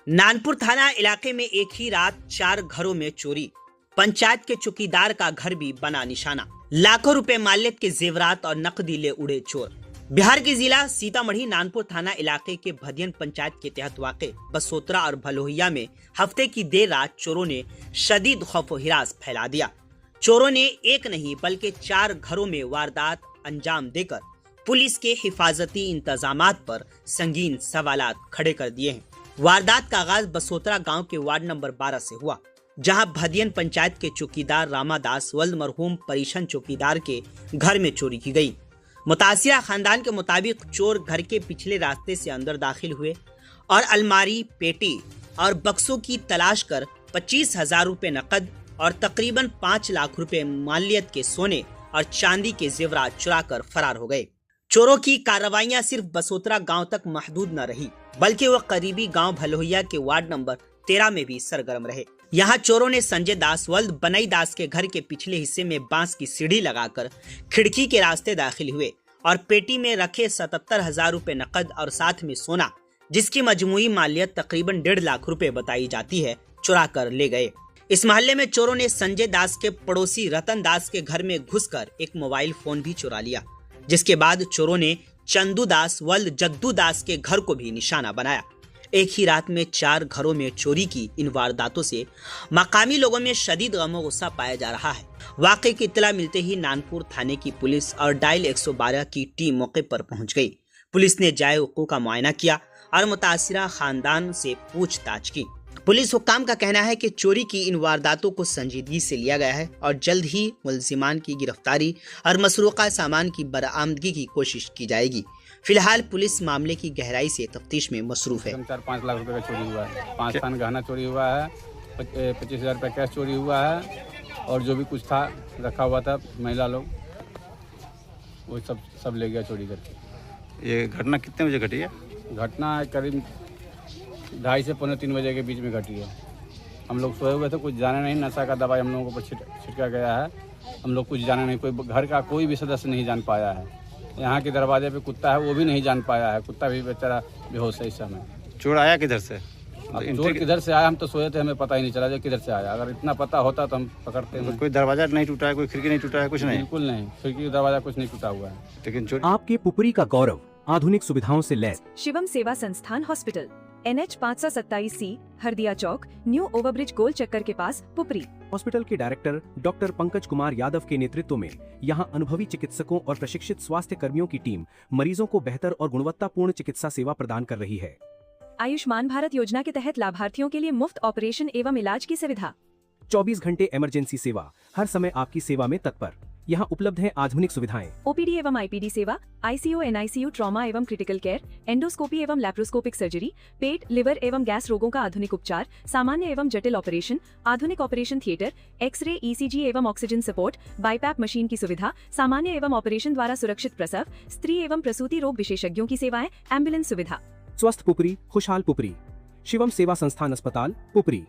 नानपुर थाना इलाके में एक ही रात 4 घरों में चोरी। पंचायत के चौकीदार का घर भी बना निशाना। लाखों रुपए माल्यत के जेवरात और नकदी ले उड़े चोर। बिहार के जिला सीतामढ़ी नानपुर थाना इलाके के भदियन पंचायत के तहत वाक़े बसोतरा और भलोहिया में हफ्ते की देर रात चोरों ने शदीद खौफ हिरास फैला दिया। चोरों ने एक नहीं बल्कि 4 घरों में वारदात अंजाम देकर पुलिस के हिफाजती इंतजामात पर संगीन सवालात खड़े कर दिए हैं। वारदात का आगाज बसोतरा गांव के वार्ड नंबर 12 से हुआ, जहां भदियन पंचायत के चौकीदार रामादास वल्द मरहूम परिशन चौकीदार के घर में चोरी की गई। मुतासिरा खानदान के मुताबिक चोर घर के पिछले रास्ते से अंदर दाखिल हुए और अलमारी, पेटी और बक्सों की तलाश कर 25,000 रुपए नकद और तकरीबन 5 लाख रुपए मालियत के सोने और चांदी के जेवरात चुरा कर फरार हो गए। चोरों की कार्रवाइयां सिर्फ बसोतरा गांव तक महदूद न रही, बल्कि वह करीबी गांव भलोहिया के वार्ड नंबर 13 में भी सरगर्म रहे। यहाँ चोरों ने संजय दास वल्द बनई दास के घर के पिछले हिस्से में बांस की सीढ़ी लगाकर खिड़की के रास्ते दाखिल हुए और पेटी में रखे 77,000 रुपए नकद और साथ में सोना, जिसकी मजमूई मालियत तकरीबन 1.5 लाख रुपए बताई जाती है, चुरा कर ले गए। इस मोहल्ले में चोरों ने संजय दास के पड़ोसी रतन दास के घर में घुसकर एक मोबाइल फोन भी चुरा लिया, जिसके बाद चोरों ने चंदू दास वल्द जद्दू दास के घर को भी निशाना बनाया। एक ही रात में 4 घरों में चोरी की इन वारदातों से मकामी लोगों में शदीद गम और गुस्सा पाया जा रहा है। वाकई की इत्तला मिलते ही नानपुर थाने की पुलिस और डायल 112 की टीम मौके पर पहुंच गई। पुलिस ने जाए हुकूक का मुआयना किया और मुतासिरा खानदान से पूछताछ की। पुलिस हुक्काम का कहना है कि चोरी की इन वारदातों को संजीदगी से लिया गया है और जल्द ही मुलजिमान की गिरफ्तारी और मसरूका सामान की बरामदगी की कोशिश की जाएगी। फिलहाल पुलिस मामले की गहराई से तफ्तीश में मसरूफ है। 4-5 लाख रुपए का चोरी हुआ है, 5 थान गहना चोरी हुआ है, 25,000 रुपये कैश चोरी हुआ है और जो भी कुछ था रखा हुआ था महिला लोग, वो सब ले गया चोरी करके। ये घटना कितने बजे घटी है? घटना करीब 2:30 से 2:45 बजे के बीच में घटी है। हम लोग सोए हुए थे, कुछ जाने नहीं, नशा का दवाई हम लोगों को छिड़का गया है। हम लोग कुछ जाने नहीं, कोई घर का कोई भी सदस्य नहीं जान पाया है। यहाँ के दरवाजे पे कुत्ता है, वो भी नहीं जान पाया है, कुत्ता भी बेचारा बेहोश है इस समय। चोर आया किधर से? चोर किधर से आया हम तो सोए थे, हमें पता ही नहीं चला जो किधर से आया। अगर इतना पता होता तो हम पकड़ते हैं। कोई दरवाजा नहीं टूटा है, कोई खिड़की नहीं टूटा है, कुछ नहीं? बिल्कुल नहीं, खिड़की दरवाजा कुछ नहीं टूटा हुआ है। लेकिन चोर आपके पुपरी का गौरव आधुनिक सुविधाओं से लैस शिवम सेवा संस्थान हॉस्पिटल, NH 527C, हरदिया चौक, न्यू ओवरब्रिज गोल चक्कर के पास, पुपरी। हॉस्पिटल के डायरेक्टर डॉक्टर पंकज कुमार यादव के नेतृत्व में यहां अनुभवी चिकित्सकों और प्रशिक्षित स्वास्थ्य कर्मियों की टीम मरीजों को बेहतर और गुणवत्तापूर्ण चिकित्सा सेवा प्रदान कर रही है। आयुष्मान भारत योजना के तहत लाभार्थियों के लिए मुफ्त ऑपरेशन एवं इलाज की सुविधा। 24 घंटे इमरजेंसी सेवा, हर समय आपकी सेवा में तत्पर। यहाँ उपलब्ध है आधुनिक सुविधाएं। OPD एवं IPD सेवा, ICU NICU ट्रॉमा एवं क्रिटिकल केयर, एंडोस्कोपी एवं लैप्रोस्कोपिक सर्जरी, पेट, लिवर एवं गैस रोगों का आधुनिक उपचार, सामान्य एवं जटिल ऑपरेशन, आधुनिक ऑपरेशन थिएटर, एक्सरे, ECG एवं ऑक्सीजन सपोर्ट, बाईपैप मशीन की सुविधा, सामान्य एवं ऑपरेशन द्वारा सुरक्षित प्रसव, स्त्री एवं प्रसूति रोग विशेषज्ञों की सेवाएं, एम्बुलेंस सुविधा। स्वस्थ पुपरी, खुशहाल पुपरी। शिवम सेवा संस्थान अस्पताल, पुपरी।